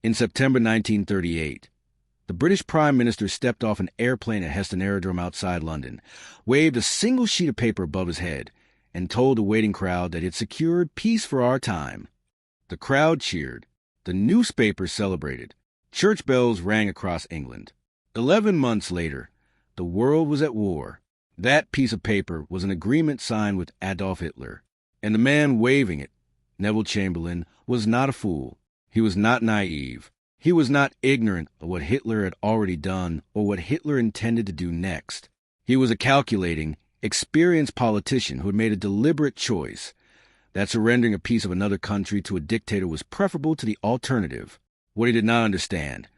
In September 1938, the British Prime Minister stepped off an airplane at Heston Aerodrome outside London, waved a single sheet of paper above his head, and told the waiting crowd that he had secured peace for our time. The crowd cheered. The newspapers celebrated. Church bells rang across England. 11 months later, the world was at war. That piece of paper was an agreement signed with Adolf Hitler. And the man waving it, Neville Chamberlain, was not a fool. He was not naive. He was not ignorant of what Hitler had already done or what Hitler intended to do next. He was a calculating, experienced politician who had made a deliberate choice that surrendering a piece of another country to a dictator was preferable to the alternative. What he did not understand,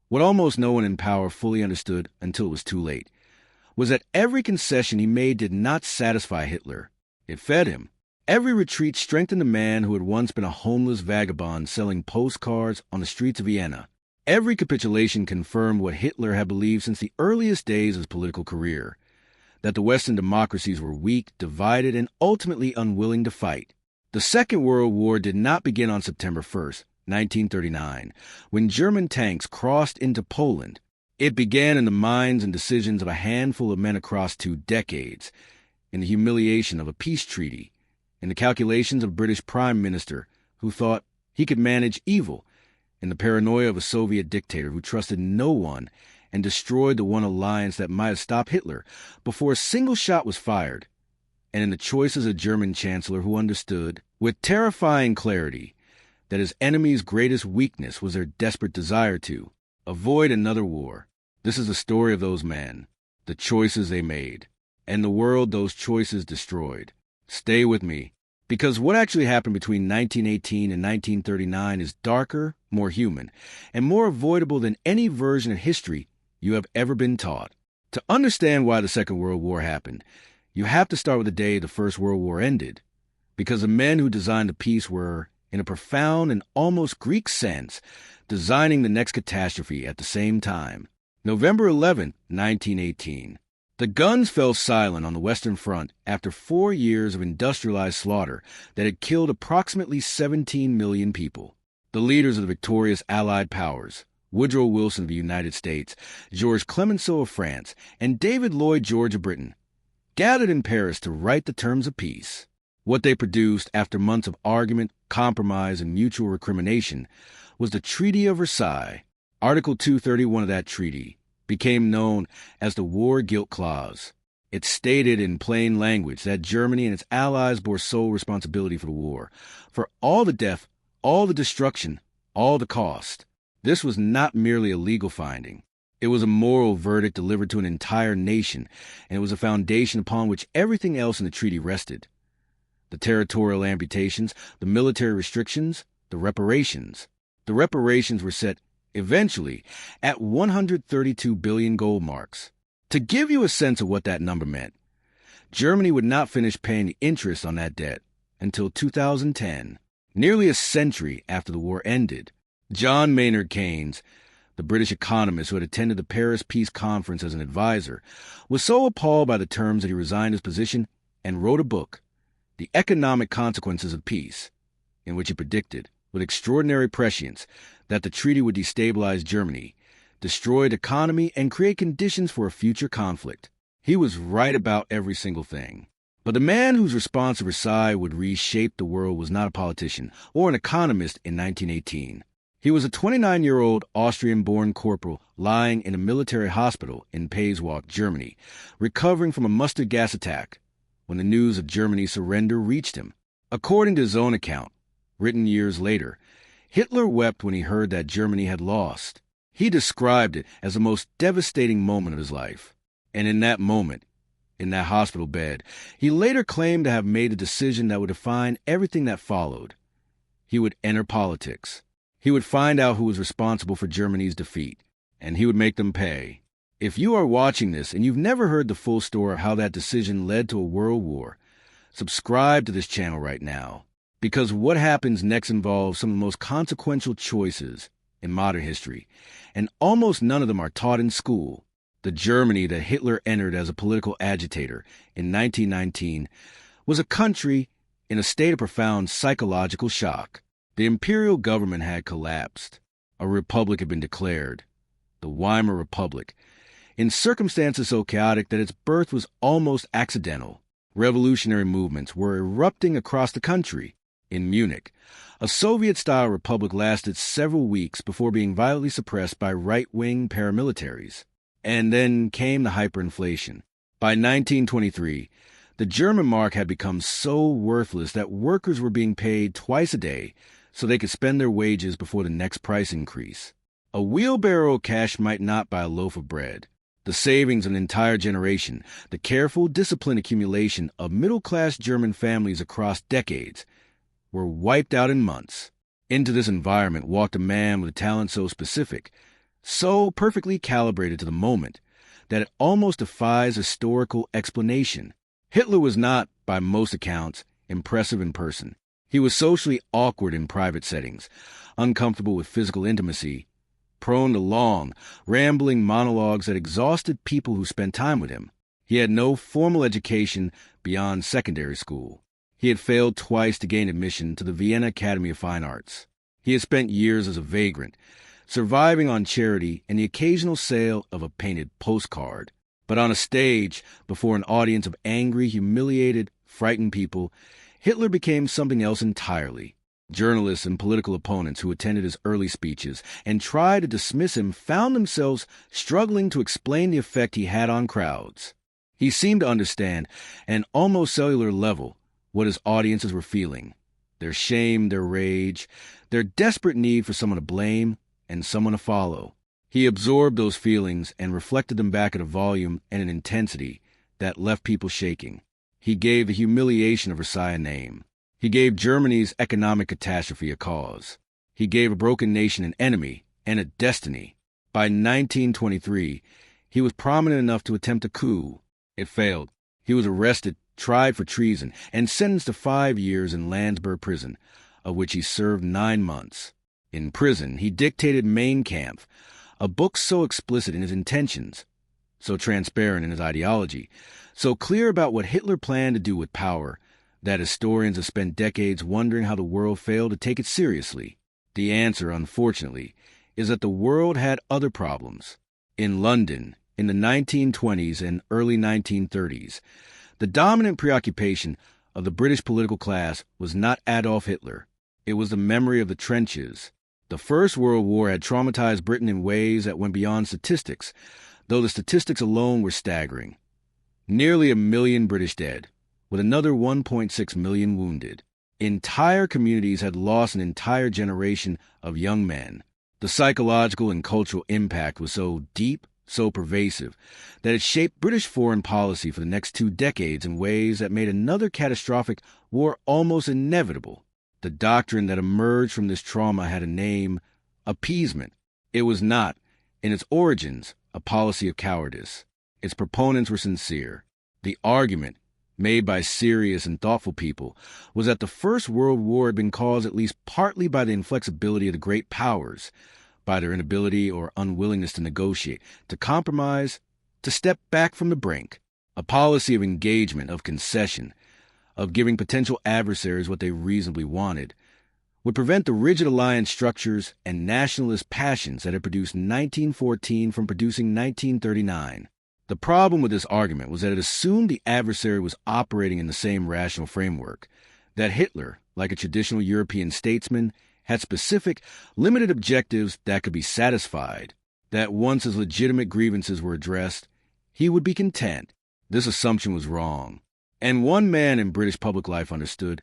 what almost no one in power fully understood until it was too late, was that every concession he made did not satisfy Hitler. It fed him. Every retreat strengthened the man who had once been a homeless vagabond selling postcards on the streets of Vienna. Every capitulation confirmed what Hitler had believed since the earliest days of his political career, that the Western democracies were weak, divided, and ultimately unwilling to fight. The Second World War did not begin on September 1st, 1939, when German tanks crossed into Poland. It began in the minds and decisions of a handful of men across 2 decades, in the humiliation of a peace treaty, in the calculations of a British Prime Minister who thought he could manage evil, in the paranoia of a Soviet dictator who trusted no one and destroyed the one alliance that might have stopped Hitler before a single shot was fired, and in the choices of a German chancellor who understood, with terrifying clarity, that his enemy's greatest weakness was their desperate desire to avoid another war. This is the story of those men, the choices they made, and the world those choices destroyed. Stay with me, because what actually happened between 1918 and 1939 is darker, more human, and more avoidable than any version of history you have ever been taught. To understand why the Second World War happened, you have to start with the day the First World War ended, because the men who designed the peace were, in a profound and almost Greek sense, designing the next catastrophe at the same time. November 11, 1918. The guns fell silent on the Western Front after 4 years of industrialized slaughter that had killed approximately 17 million people. The leaders of the victorious Allied powers, Woodrow Wilson of the United States, Georges Clemenceau of France, and David Lloyd George of Britain, gathered in Paris to write the terms of peace. What they produced after months of argument, compromise, and mutual recrimination was the Treaty of Versailles. Article 231 of that treaty became known as the War Guilt Clause. It stated in plain language that Germany and its allies bore sole responsibility for the war, for all the death, all the destruction, all the cost. This was not merely a legal finding. It was a moral verdict delivered to an entire nation, and it was a foundation upon which everything else in the treaty rested. The territorial amputations, the military restrictions, the reparations. The reparations were set eventually at 132 billion gold marks. To give you a sense of what that number meant, Germany would not finish paying the interest on that debt until 2010, nearly a century after the war ended. John Maynard Keynes, the British economist who had attended the Paris Peace Conference as an advisor, was so appalled by the terms that he resigned his position and wrote a book, The Economic Consequences of Peace, in which he predicted, with extraordinary prescience, that the treaty would destabilize Germany, destroy the economy, and create conditions for a future conflict. He was right about every single thing. But the man whose response to Versailles would reshape the world was not a politician or an economist in 1918. He was a 29-year-old Austrian-born corporal lying in a military hospital in Pasewalk, Germany, recovering from a mustard gas attack when the news of Germany's surrender reached him. According to his own account, written years later, Hitler wept when he heard that Germany had lost. He described it as the most devastating moment of his life. And in that moment, in that hospital bed, he later claimed to have made a decision that would define everything that followed. He would enter politics. He would find out who was responsible for Germany's defeat, and he would make them pay. If you are watching this and you've never heard the full story of how that decision led to a world war, subscribe to this channel right now. Because what happens next involves some of the most consequential choices in modern history, and almost none of them are taught in school. The Germany that Hitler entered as a political agitator in 1919 was a country in a state of profound psychological shock. The imperial government had collapsed. A republic had been declared, the Weimar Republic, in circumstances so chaotic that its birth was almost accidental. Revolutionary movements were erupting across the country. In Munich, a Soviet-style republic lasted several weeks before being violently suppressed by right-wing paramilitaries. And then came the hyperinflation. By 1923, the German mark had become so worthless that workers were being paid twice a day so they could spend their wages before the next price increase. A wheelbarrow of cash might not buy a loaf of bread. The savings of an entire generation, the careful, disciplined accumulation of middle-class German families across decades, were wiped out in months. Into this environment walked a man with a talent so specific, so perfectly calibrated to the moment, that it almost defies historical explanation. Hitler was not, by most accounts, impressive in person. He was socially awkward in private settings, uncomfortable with physical intimacy, prone to long, rambling monologues that exhausted people who spent time with him. He had no formal education beyond secondary school. He had failed twice to gain admission to the Vienna Academy of Fine Arts. He had spent years as a vagrant, surviving on charity and the occasional sale of a painted postcard. But on a stage, before an audience of angry, humiliated, frightened people, Hitler became something else entirely. Journalists and political opponents who attended his early speeches and tried to dismiss him found themselves struggling to explain the effect he had on crowds. He seemed to understand, at an almost cellular level, what his audiences were feeling. Their shame, their rage, their desperate need for someone to blame and someone to follow. He absorbed those feelings and reflected them back at a volume and an intensity that left people shaking. He gave the humiliation of Versailles a name. He gave Germany's economic catastrophe a cause. He gave a broken nation an enemy and a destiny. By 1923, he was prominent enough to attempt a coup. It failed. He was arrested, tried for treason, and sentenced to 5 years in Landsberg prison, of which he served 9 months. In prison, he dictated Mein Kampf, a book so explicit in his intentions, so transparent in his ideology, so clear about what Hitler planned to do with power, that historians have spent decades wondering how the world failed to take it seriously. The answer, unfortunately, is that the world had other problems. In London, in the 1920s and early 1930s, the dominant preoccupation of the British political class was not Adolf Hitler. It was the memory of the trenches. The First World War had traumatized Britain in ways that went beyond statistics, though the statistics alone were staggering. Nearly 1 million British dead, with another 1.6 million wounded. Entire communities had lost an entire generation of young men. The psychological and cultural impact was so deep, so pervasive, that it shaped British foreign policy for the next 2 decades in ways that made another catastrophic war almost inevitable. The doctrine that emerged from this trauma had a name: appeasement. It was not, in its origins, a policy of cowardice. Its proponents were sincere. The argument, made by serious and thoughtful people, was that the First World War had been caused at least partly by the inflexibility of the great powers, by their inability or unwillingness to negotiate, to compromise, to step back from the brink. A policy of engagement, of concession, of giving potential adversaries what they reasonably wanted, would prevent the rigid alliance structures and nationalist passions that had produced 1914 from producing 1939. The problem with this argument was that it assumed the adversary was operating in the same rational framework, that Hitler, like a traditional European statesman, had specific, limited objectives that could be satisfied, that once his legitimate grievances were addressed, he would be content. This assumption was wrong. And one man in British public life understood,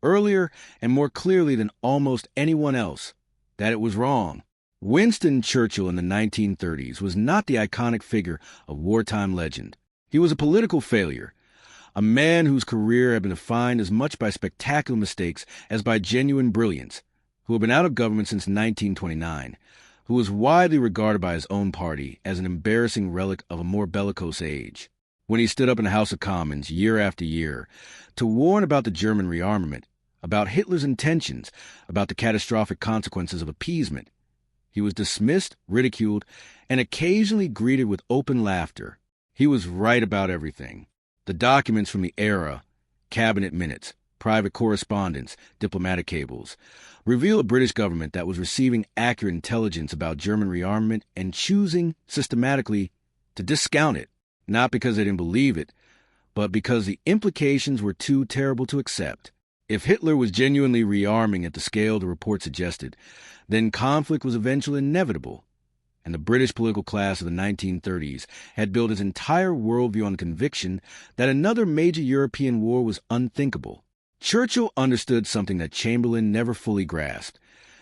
earlier and more clearly than almost anyone else, that it was wrong. Winston Churchill in the 1930s was not the iconic figure of wartime legend. He was a political failure, a man whose career had been defined as much by spectacular mistakes as by genuine brilliance, who had been out of government since 1929, who was widely regarded by his own party as an embarrassing relic of a more bellicose age. When he stood up in the House of Commons year after year to warn about the German rearmament, about Hitler's intentions, about the catastrophic consequences of appeasement, he was dismissed, ridiculed, and occasionally greeted with open laughter. He was right about everything. The documents from the era, cabinet minutes, private correspondence, diplomatic cables, reveal a British government that was receiving accurate intelligence about German rearmament and choosing systematically to discount it, not because they didn't believe it, but because the implications were too terrible to accept. If Hitler was genuinely rearming at the scale the report suggested, then conflict was eventually inevitable, and the British political class of the 1930s had built its entire worldview on the conviction that another major European war was unthinkable. Churchill understood something that Chamberlain never fully grasped,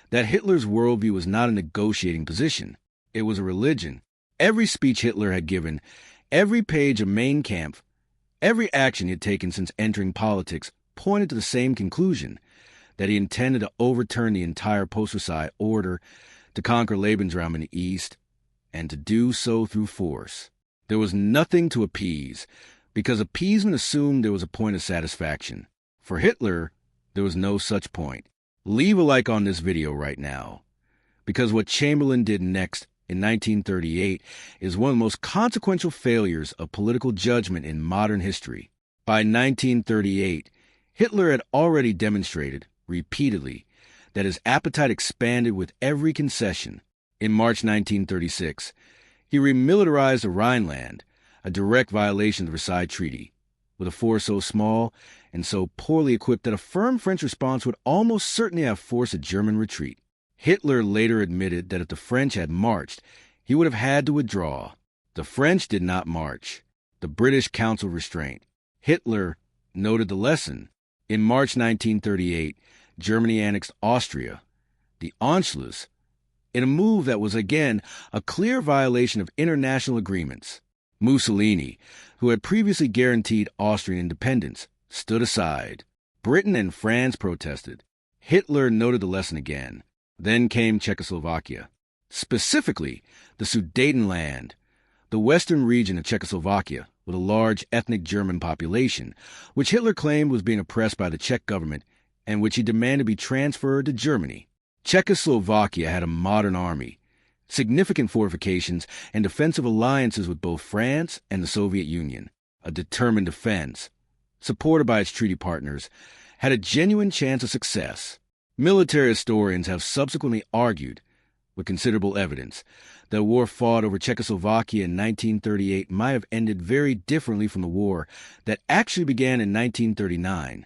that Hitler's worldview was not a negotiating position. It was a religion. Every speech Hitler had given, every page of Mein Kampf, every action he had taken since entering politics pointed to the same conclusion, that he intended to overturn the entire post-Versailles order, to conquer Lebensraum in the East, and to do so through force. There was nothing to appease, because appeasement assumed there was a point of satisfaction. For Hitler, there was no such point. Leave a like on this video right now, because what Chamberlain did next in 1938 is one of the most consequential failures of political judgment in modern history. By 1938, Hitler had already demonstrated, repeatedly, that his appetite expanded with every concession. In March 1936, he remilitarized the Rhineland, a direct violation of the Versailles Treaty, with a force so small and so poorly equipped that a firm French response would almost certainly have forced a German retreat. Hitler later admitted that if the French had marched, he would have had to withdraw. The French did not march. The British counseled restraint. Hitler noted the lesson. In March 1938, Germany annexed Austria, the Anschluss, in a move that was again a clear violation of international agreements. Mussolini, who had previously guaranteed Austrian independence, stood aside. Britain and France protested. Hitler noted the lesson again. Then came Czechoslovakia. Specifically, the Sudetenland, the western region of Czechoslovakia, with a large ethnic German population, which Hitler claimed was being oppressed by the Czech government and which he demanded be transferred to Germany. Czechoslovakia had a modern army, significant fortifications, and defensive alliances with both France and the Soviet Union. A determined defense, supported by its treaty partners, had a genuine chance of success. Military historians have subsequently argued, with considerable evidence, that a war fought over Czechoslovakia in 1938 might have ended very differently from the war that actually began in 1939,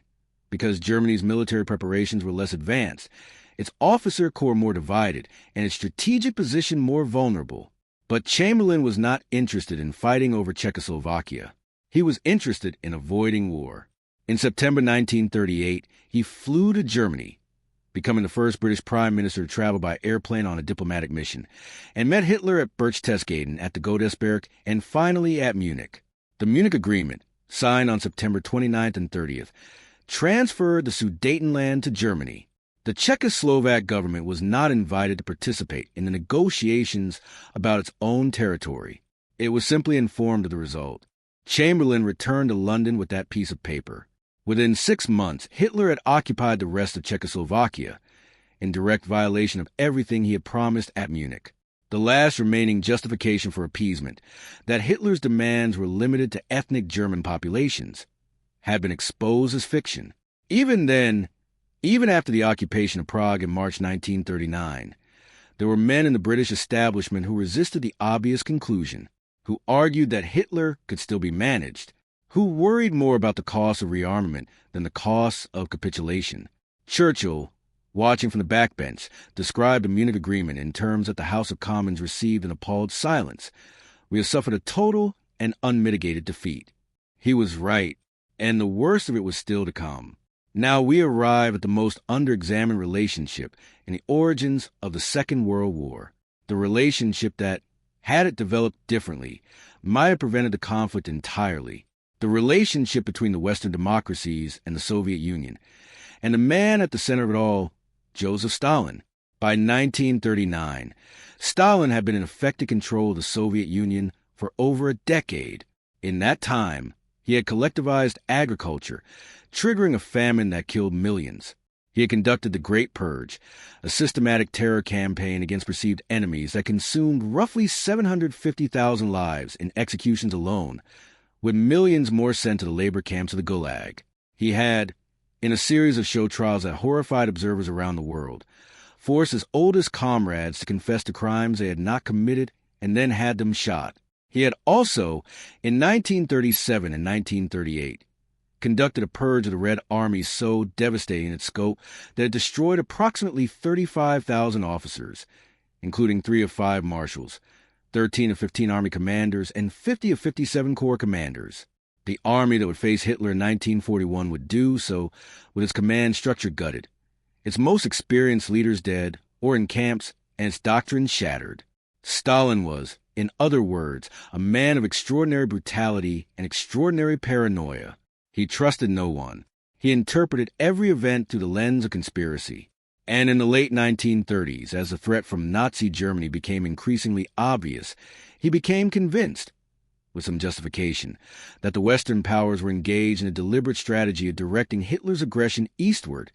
because Germany's military preparations were less advanced, its officer corps more divided, and its strategic position more vulnerable. But Chamberlain was not interested in fighting over Czechoslovakia. He was interested in avoiding war. In September 1938, he flew to Germany, becoming the first British Prime Minister to travel by airplane on a diplomatic mission, and met Hitler at Berchtesgaden, at the Godesberg, and finally at Munich. The Munich Agreement, signed on September 29th and 30th, transferred the Sudetenland to Germany. The Czechoslovak government was not invited to participate in the negotiations about its own territory. It was simply informed of the result. Chamberlain returned to London with that piece of paper. Within 6 months, Hitler had occupied the rest of Czechoslovakia, in direct violation of everything he had promised at Munich. The last remaining justification for appeasement, that Hitler's demands were limited to ethnic German populations, had been exposed as fiction. Even then, even after the occupation of Prague in March 1939, there were men in the British establishment who resisted the obvious conclusion, who argued that Hitler could still be managed, who worried more about the cost of rearmament than the cost of capitulation. Churchill, watching from the backbench, described the Munich Agreement in terms that the House of Commons received an appalled silence. We have suffered a total and unmitigated defeat. He was right, and the worst of it was still to come. Now we arrive at the most under-examined relationship in the origins of the Second World War, the relationship that, had it developed differently, might have prevented the conflict entirely. The relationship between the Western democracies and the Soviet Union, and the man at the center of it all, Joseph Stalin. By 1939, Stalin had been in effective control of the Soviet Union for over a decade. In that time, he had collectivized agriculture, triggering a famine that killed millions. He had conducted the Great Purge, a systematic terror campaign against perceived enemies that consumed roughly 750,000 lives in executions alone, with millions more sent to the labor camps of the Gulag. He had, in a series of show trials that horrified observers around the world, forced his oldest comrades to confess to crimes they had not committed and then had them shot. He had also, in 1937 and 1938, conducted a purge of the Red Army so devastating in its scope that it destroyed approximately 35,000 officers, including 3 of 5 marshals, 13 of 15 Army commanders, and 50 of 57 Corps commanders. The army that would face Hitler in 1941 would do so with its command structure gutted, its most experienced leaders dead or in camps, and its doctrine shattered. Stalin was, in other words, a man of extraordinary brutality and extraordinary paranoia. He trusted no one. He interpreted every event through the lens of conspiracy. And in the late 1930s, as the threat from Nazi Germany became increasingly obvious, he became convinced, with some justification, that the Western powers were engaged in a deliberate strategy of directing Hitler's aggression eastward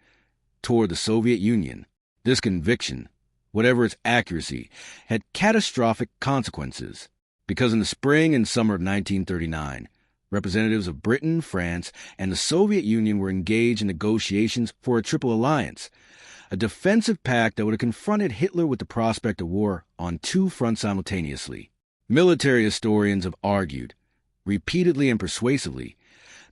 toward the Soviet Union. This conviction, whatever its accuracy, had catastrophic consequences, because in the spring and summer of 1939, representatives of Britain, France, and the Soviet Union were engaged in negotiations for a triple alliance, a defensive pact that would have confronted Hitler with the prospect of war on 2 fronts simultaneously. Military historians have argued, repeatedly and persuasively,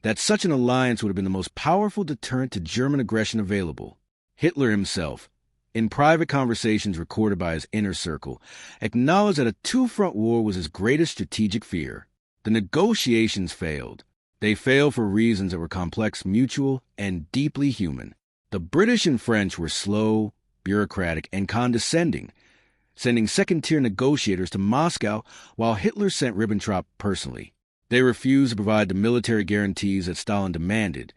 that such an alliance would have been the most powerful deterrent to German aggression available. Hitler himself, in private conversations recorded by his inner circle, acknowledged that a 2-front war was his greatest strategic fear. The negotiations failed. They failed for reasons that were complex, mutual, and deeply human. The British and French were slow, bureaucratic, and condescending, sending second-tier negotiators to Moscow while Hitler sent Ribbentrop personally. They refused to provide the military guarantees that Stalin demanded,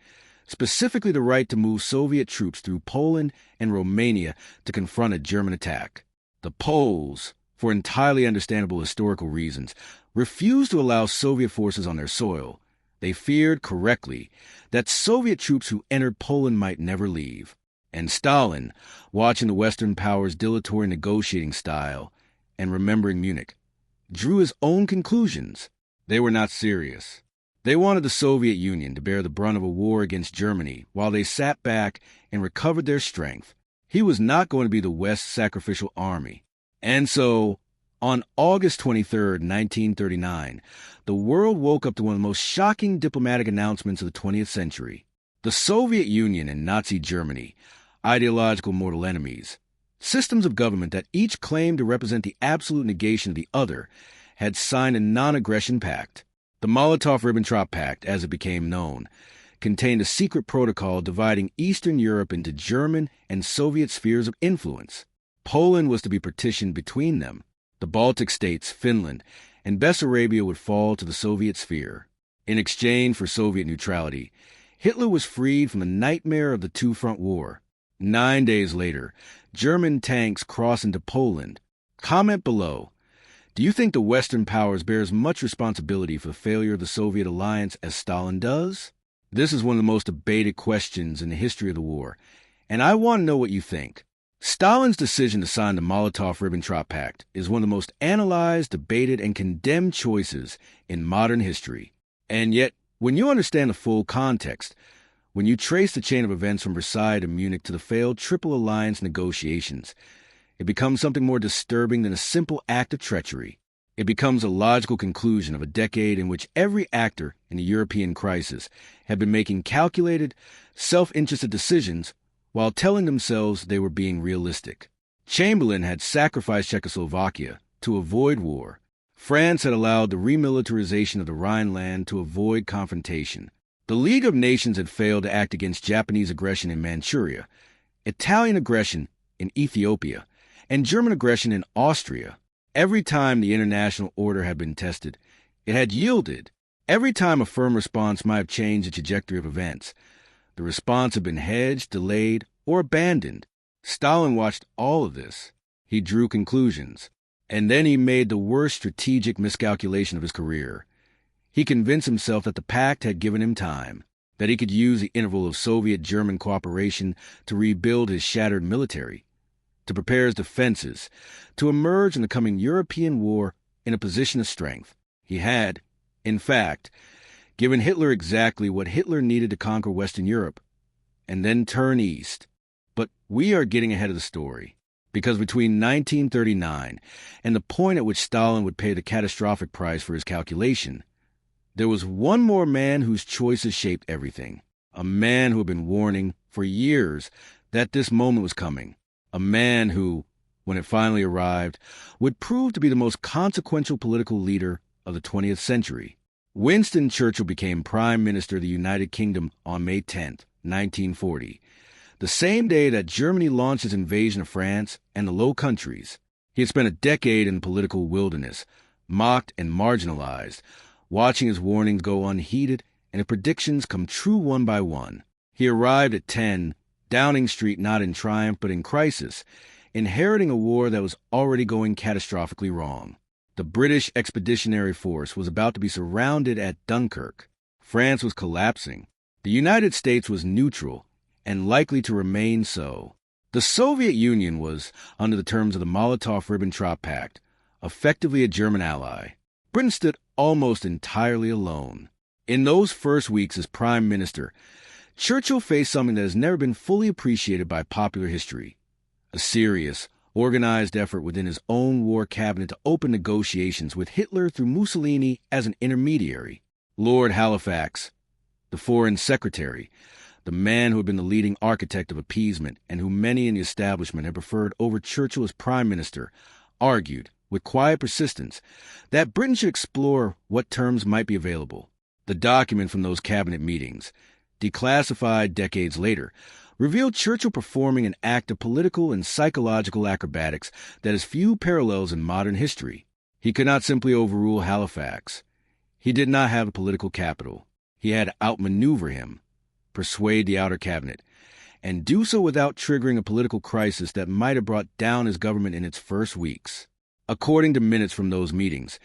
specifically the right to move Soviet troops through Poland and Romania to confront a German attack. The Poles, for entirely understandable historical reasons, refused to allow Soviet forces on their soil. They feared, correctly, that Soviet troops who entered Poland might never leave. And Stalin, watching the Western powers' dilatory negotiating style and remembering Munich, drew his own conclusions. They were not serious. They wanted the Soviet Union to bear the brunt of a war against Germany while they sat back and recovered their strength. He was not going to be the West's sacrificial army. And so, on August 23, 1939, the world woke up to one of the most shocking diplomatic announcements of the 20th century. The Soviet Union and Nazi Germany, ideological mortal enemies, systems of government that each claimed to represent the absolute negation of the other, had signed a non-aggression pact. The Molotov-Ribbentrop Pact, as it became known, contained a secret protocol dividing Eastern Europe into German and Soviet spheres of influence. Poland was to be partitioned between them. The Baltic states, Finland, and Bessarabia would fall to the Soviet sphere. In exchange for Soviet neutrality, Hitler was freed from the nightmare of the 2-front war. 9 days later, German tanks crossed into Poland. Comment below. Do you think the Western powers bear as much responsibility for the failure of the Soviet alliance as Stalin does? This is one of the most debated questions in the history of the war, and I want to know what you think. Stalin's decision to sign the Molotov-Ribbentrop Pact is one of the most analyzed, debated, and condemned choices in modern history. And yet, when you understand the full context, when you trace the chain of events from Versailles to Munich to the failed Triple Alliance negotiations, it becomes something more disturbing than a simple act of treachery. It becomes a logical conclusion of a decade in which every actor in the European crisis had been making calculated, self-interested decisions while telling themselves they were being realistic. Chamberlain had sacrificed Czechoslovakia to avoid war. France had allowed the remilitarization of the Rhineland to avoid confrontation. The League of Nations had failed to act against Japanese aggression in Manchuria, Italian aggression in Ethiopia, and German aggression in Austria. Every time the international order had been tested, it had yielded. Every time a firm response might have changed the trajectory of events, the response had been hedged, delayed, or abandoned. Stalin watched all of this. He drew conclusions. And then he made the worst strategic miscalculation of his career. He convinced himself that the pact had given him time, that he could use the interval of Soviet-German cooperation to rebuild his shattered military, to prepare his defenses, to emerge in the coming European war in a position of strength. He had, in fact, given Hitler exactly what Hitler needed to conquer Western Europe, and then turn east. But we are getting ahead of the story, because between 1939 and the point at which Stalin would pay the catastrophic price for his calculation, there was one more man whose choices shaped everything. A man who had been warning for years that this moment was coming. A man who, when it finally arrived, would prove to be the most consequential political leader of the 20th century. Winston Churchill became Prime Minister of the United Kingdom on May 10, 1940, the same day that Germany launched its invasion of France and the Low Countries. He had spent a decade in the political wilderness, mocked and marginalized, watching his warnings go unheeded and his predictions come true one by one. He arrived at 10 Downing Street not in triumph but in crisis, inheriting a war that was already going catastrophically wrong. The British Expeditionary Force was about to be surrounded at Dunkirk. France was collapsing. The United States was neutral and likely to remain so. The Soviet Union was, under the terms of the Molotov-Ribbentrop Pact, effectively a German ally. Britain stood almost entirely alone. In those first weeks as Prime Minister, Churchill faced something that has never been fully appreciated by popular history: a serious, organized effort within his own war cabinet to open negotiations with Hitler through Mussolini as an intermediary. Lord Halifax, the Foreign Secretary, the man who had been the leading architect of appeasement and who many in the establishment had preferred over Churchill as Prime Minister, argued, with quiet persistence, that Britain should explore what terms might be available. The document from those cabinet meetings, declassified decades later, revealed Churchill performing an act of political and psychological acrobatics that has few parallels in modern history. He could not simply overrule Halifax. He did not have the political capital. He had to outmaneuver him, persuade the outer cabinet, and do so without triggering a political crisis that might have brought down his government in its first weeks. According to minutes from those meetings,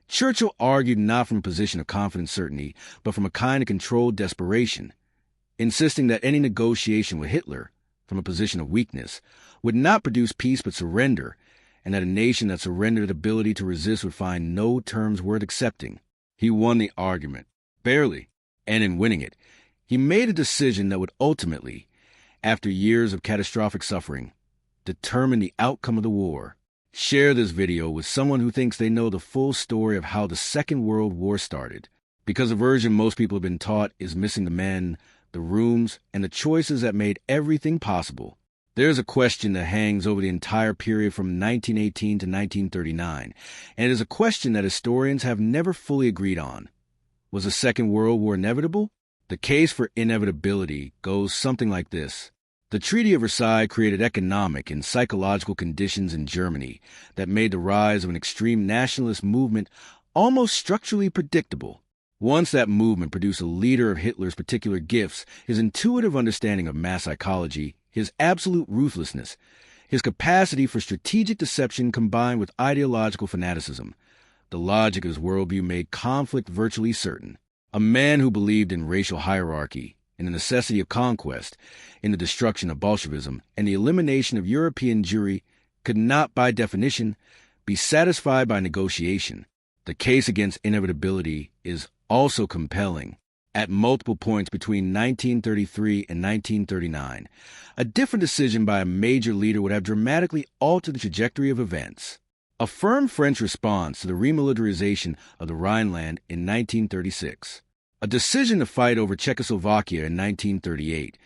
Churchill argued not from a position of confident certainty, but from a kind of controlled desperation, insisting that any negotiation with Hitler, from a position of weakness, would not produce peace but surrender, and that a nation that surrendered its ability to resist would find no terms worth accepting. He won the argument, barely, and in winning it, he made a decision that would ultimately, after years of catastrophic suffering, determine the outcome of the war. Share this video with someone who thinks they know the full story of how the Second World War started, because the version most people have been taught is missing the men, the rooms, and the choices that made everything possible. There's a question that hangs over the entire period from 1918 to 1939, and it is a question that historians have never fully agreed on. Was the Second World War inevitable? The case for inevitability goes something like this. The Treaty of Versailles created economic and psychological conditions in Germany that made the rise of an extreme nationalist movement almost structurally predictable. Once that movement produced a leader of Hitler's particular gifts, his intuitive understanding of mass psychology, his absolute ruthlessness, his capacity for strategic deception combined with ideological fanaticism, the logic of his worldview made conflict virtually certain. A man who believed in racial hierarchy, in the necessity of conquest, in the destruction of Bolshevism, and the elimination of European Jewry could not, by definition, be satisfied by negotiation. The case against inevitability is also compelling. At multiple points between 1933 and 1939, a different decision by a major leader would have dramatically altered the trajectory of events. A firm French response to the remilitarization of the Rhineland in 1936. A decision to fight over Czechoslovakia in 1938,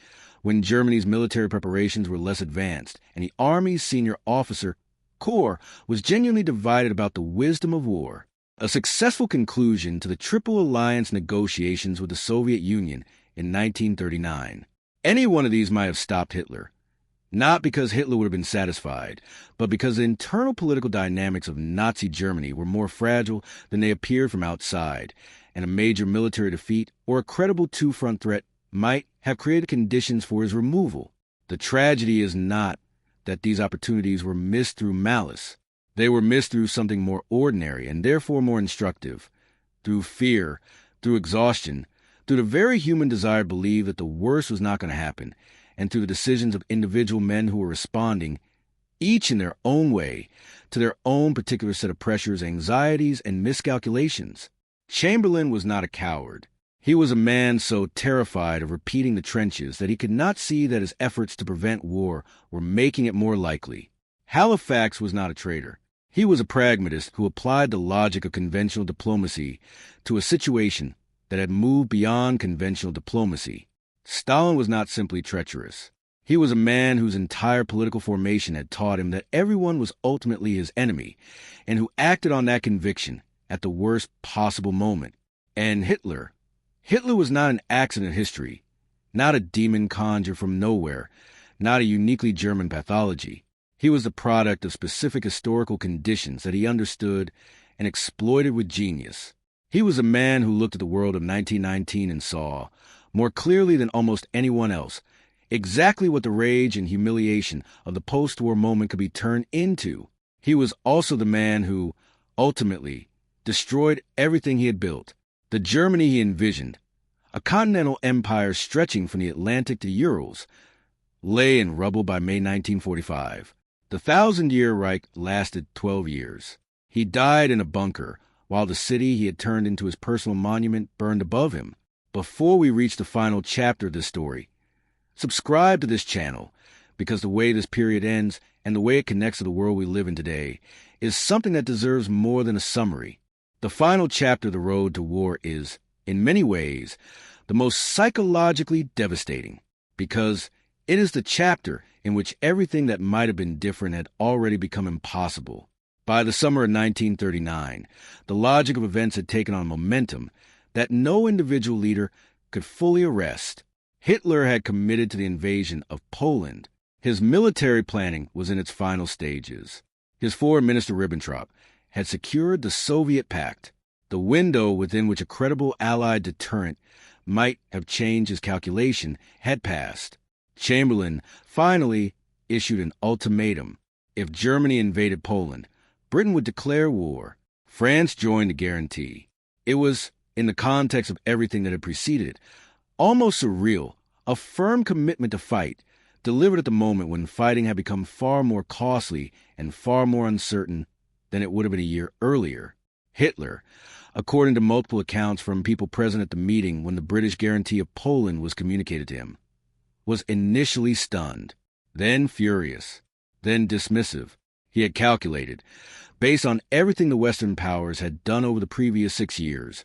when Germany's military preparations were less advanced, and the Army's senior officer, corps, was genuinely divided about the wisdom of war. A successful conclusion to the Triple Alliance negotiations with the Soviet Union in 1939. Any one of these might have stopped Hitler, not because Hitler would have been satisfied, but because the internal political dynamics of Nazi Germany were more fragile than they appeared from outside, and a major military defeat or a credible two-front threat might have created conditions for his removal. The tragedy is not that these opportunities were missed through malice. They were missed through something more ordinary and therefore more instructive, through fear, through exhaustion, through the very human desire to believe that the worst was not going to happen, and through the decisions of individual men who were responding, each in their own way, to their own particular set of pressures, anxieties, and miscalculations. Chamberlain was not a coward. He was a man so terrified of repeating the trenches that he could not see that his efforts to prevent war were making it more likely. Halifax was not a traitor. He was a pragmatist who applied the logic of conventional diplomacy to a situation that had moved beyond conventional diplomacy. Stalin was not simply treacherous. He was a man whose entire political formation had taught him that everyone was ultimately his enemy, and who acted on that conviction at the worst possible moment. And Hitler was not an accident of history, not a demon conjured from nowhere, not a uniquely German pathology. He was the product of specific historical conditions that he understood and exploited with genius. He was a man who looked at the world of 1919 and saw, more clearly than almost anyone else, exactly what the rage and humiliation of the post-war moment could be turned into. He was also the man who, ultimately, destroyed everything he had built. The Germany he envisioned, a continental empire stretching from the Atlantic to Urals, lay in rubble by May 1945. The 1,000-year Reich lasted 12 years. He died in a bunker, while the city he had turned into his personal monument burned above him. Before we reach the final chapter of this story, subscribe to this channel, because the way this period ends and the way it connects to the world we live in today is something that deserves more than a summary. The final chapter of The Road to War is, in many ways, the most psychologically devastating, because it is the chapter in which everything that might have been different had already become impossible. By the summer of 1939, the logic of events had taken on momentum that no individual leader could fully arrest. Hitler had committed to the invasion of Poland. His military planning was in its final stages. His foreign minister Ribbentrop had secured the Soviet Pact, the window within which a credible Allied deterrent might have changed his calculation had passed. Chamberlain finally issued an ultimatum. If Germany invaded Poland, Britain would declare war. France joined the guarantee. It was, in the context of everything that had preceded it, almost surreal, a firm commitment to fight, delivered at the moment when fighting had become far more costly and far more uncertain than it would have been a year earlier. Hitler, according to multiple accounts from people present at the meeting when the British guarantee of Poland was communicated to him, was initially stunned, then furious, then dismissive. He had calculated, based on everything the Western powers had done over the previous 6 years,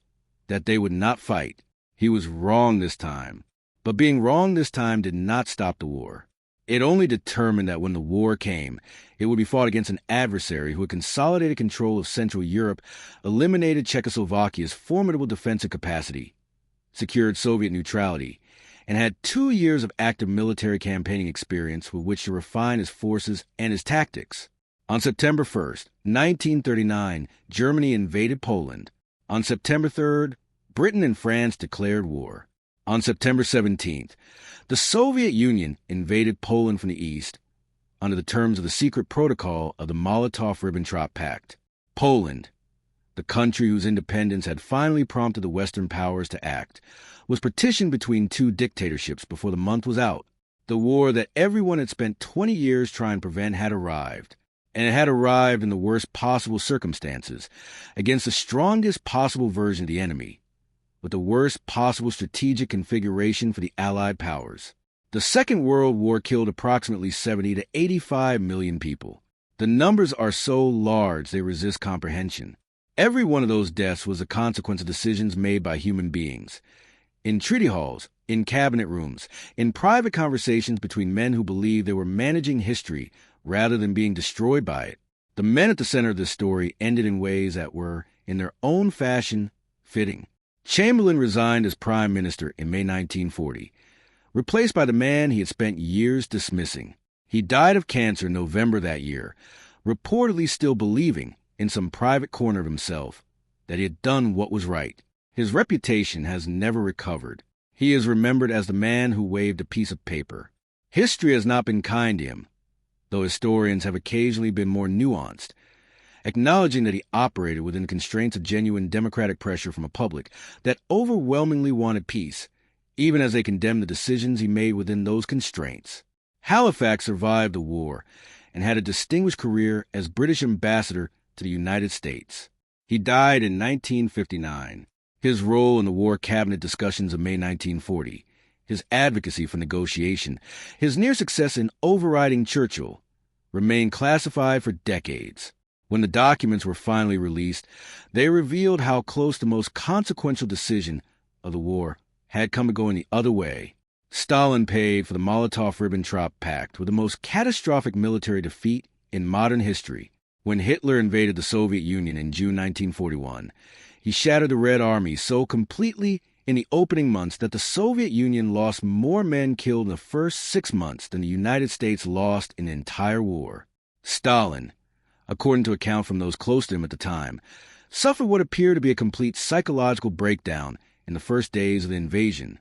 that they would not fight. He was wrong this time. But being wrong this time did not stop the war. It only determined that when the war came, it would be fought against an adversary who had consolidated control of Central Europe, eliminated Czechoslovakia's formidable defensive capacity, secured Soviet neutrality, and had 2 years of active military campaigning experience with which to refine his forces and his tactics. On September 1st, 1939, Germany invaded Poland. On September 3rd, Britain and France declared war. On September 17th, the Soviet Union invaded Poland from the east under the terms of the secret protocol of the Molotov-Ribbentrop Pact. Poland, the country whose independence had finally prompted the Western powers to act, was partitioned between two dictatorships before the month was out. The war that everyone had spent 20 years trying to prevent had arrived, and it had arrived in the worst possible circumstances, against the strongest possible version of the enemy, with the worst possible strategic configuration for the Allied powers. The Second World War killed approximately 70 to 85 million people. The numbers are so large they resist comprehension. Every one of those deaths was a consequence of decisions made by human beings. In treaty halls, in cabinet rooms, in private conversations between men who believed they were managing history rather than being destroyed by it. The men at the center of this story ended in ways that were, in their own fashion, fitting. Chamberlain resigned as prime minister in May 1940, replaced by the man he had spent years dismissing. He died of cancer in November that year, reportedly still believing, in some private corner of himself, that he had done what was right. His reputation has never recovered. He is remembered as the man who waved a piece of paper. History has not been kind to him, though historians have occasionally been more nuanced, acknowledging that he operated within the constraints of genuine democratic pressure from a public that overwhelmingly wanted peace, even as they condemned the decisions he made within those constraints. Halifax survived the war and had a distinguished career as British ambassador to the United States. He died in 1959. His role in the war cabinet discussions of May 1940, his advocacy for negotiation, his near success in overriding Churchill, remained classified for decades. When the documents were finally released, they revealed how close the most consequential decision of the war had come to going the other way. Stalin paid for the Molotov-Ribbentrop Pact with the most catastrophic military defeat in modern history. When Hitler invaded the Soviet Union in June 1941, he shattered the Red Army so completely in the opening months that the Soviet Union lost more men killed in the first 6 months than the United States lost in the entire war. Stalin, according to account from those close to him at the time, suffered what appeared to be a complete psychological breakdown in the first days of the invasion,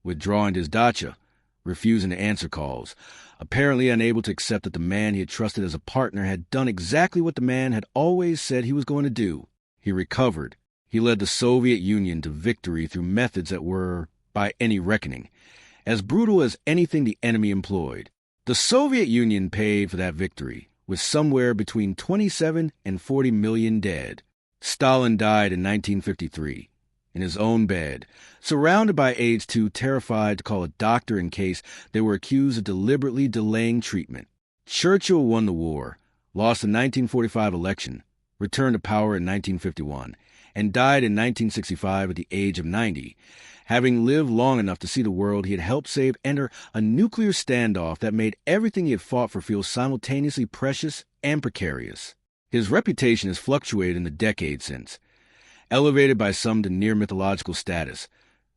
withdrawing to his dacha, refusing to answer calls, apparently unable to accept that the man he had trusted as a partner had done exactly what the man had always said he was going to do. He recovered. He led the Soviet Union to victory through methods that were, by any reckoning, as brutal as anything the enemy employed. The Soviet Union paid for that victory, with somewhere between 27 and 40 million dead. Stalin died in 1953, in his own bed, surrounded by aides too terrified to call a doctor in case they were accused of deliberately delaying treatment. Churchill won the war, lost the 1945 election, returned to power in 1951, and died in 1965 at the age of 90, having lived long enough to see the world he had helped save enter a nuclear standoff that made everything he had fought for feel simultaneously precious and precarious. His reputation has fluctuated in the decades since, elevated by some to near mythological status,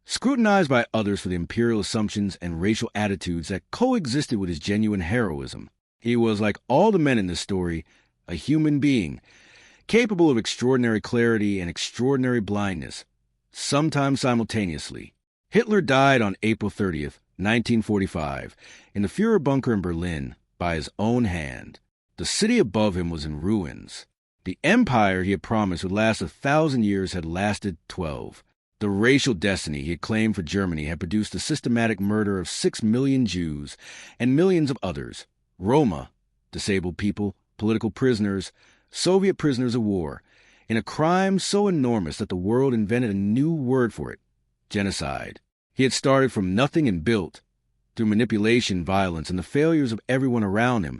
scrutinized by others for the imperial assumptions and racial attitudes that coexisted with his genuine heroism. He was, like all the men in this story, a human being, capable of extraordinary clarity and extraordinary blindness, sometimes simultaneously. Hitler died on April 30th, 1945, in the Führer bunker in Berlin by his own hand. The city above him was in ruins. The empire he had promised would last 1,000 years had lasted 12. The racial destiny he had claimed for Germany had produced the systematic murder of 6 million Jews and millions of others, Roma, disabled people, political prisoners, Soviet prisoners of war, in a crime so enormous that the world invented a new word for it, genocide. He had started from nothing and built, through manipulation, violence, and the failures of everyone around him,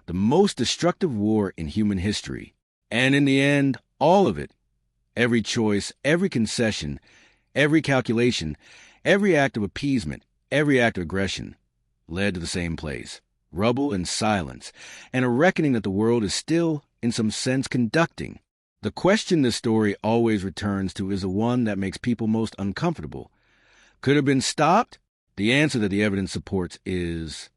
the most destructive war in human history. And in the end, all of it, every choice, every concession, every calculation, every act of appeasement, every act of aggression, led to the same place, rubble and silence, and a reckoning that the world is still, in some sense, conducting. The question this story always returns to is the one that makes people most uncomfortable. Could it have been stopped? The answer that the evidence supports is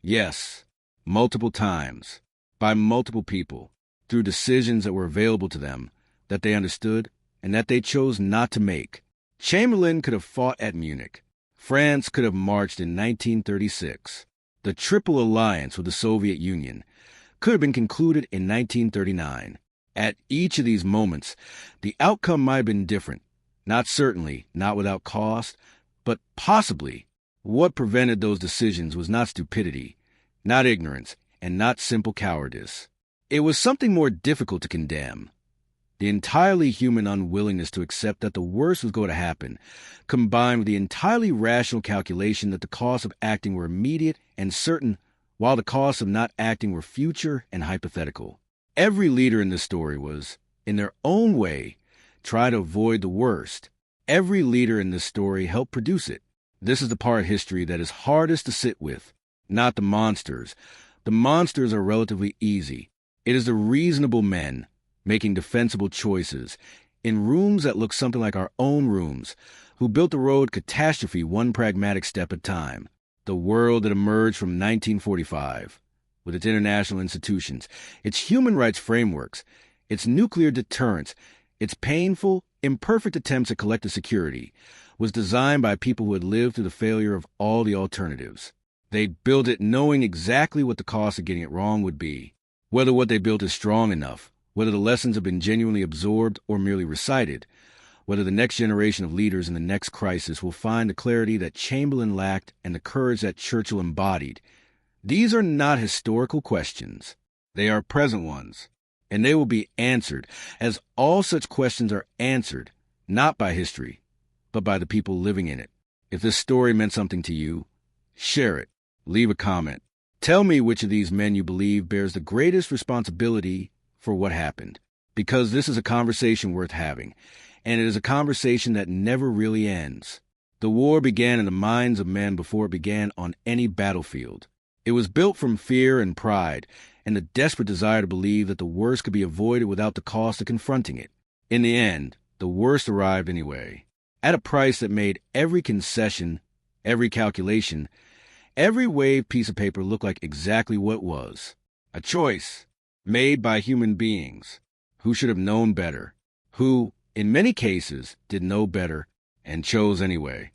yes, multiple times, by multiple people, through decisions that were available to them, that they understood, and that they chose not to make. Chamberlain could have fought at Munich. France could have marched in 1936. The Triple Alliance with the Soviet Union could have been concluded in 1939. At each of these moments, the outcome might have been different. Not certainly, not without cost, but possibly. What prevented those decisions was not stupidity, not ignorance, and not simple cowardice. It was something more difficult to condemn. The entirely human unwillingness to accept that the worst was going to happen, combined with the entirely rational calculation that the costs of acting were immediate and certain, while the costs of not acting were future and hypothetical. Every leader in this story was, in their own way, trying to avoid the worst. Every leader in this story helped produce it. This is the part of history that is hardest to sit with, not the monsters. The monsters are relatively easy. It is the reasonable men, making defensible choices, in rooms that look something like our own rooms, who built the road catastrophe one pragmatic step at a time. The world that emerged from 1945, with its international institutions, its human rights frameworks, its nuclear deterrence, its painful, imperfect attempts at collective security, was designed by people who had lived through the failure of all the alternatives. They built it knowing exactly what the cost of getting it wrong would be, whether what they built is strong enough, whether the lessons have been genuinely absorbed or merely recited, whether the next generation of leaders in the next crisis will find the clarity that Chamberlain lacked and the courage that Churchill embodied. These are not historical questions. They are present ones, and they will be answered, as all such questions are answered, not by history, but by the people living in it. If this story meant something to you, share it, leave a comment. Tell me which of these men you believe bears the greatest responsibility for what happened, because this is a conversation worth having, and it is a conversation that never really ends. The war began in the minds of men before it began on any battlefield. It was built from fear and pride, and the desperate desire to believe that the worst could be avoided without the cost of confronting it. In the end, the worst arrived anyway, at a price that made every concession, every calculation, every waved piece of paper look like exactly what it was. A choice made by human beings who should have known better, who, in many cases, did know better and chose anyway.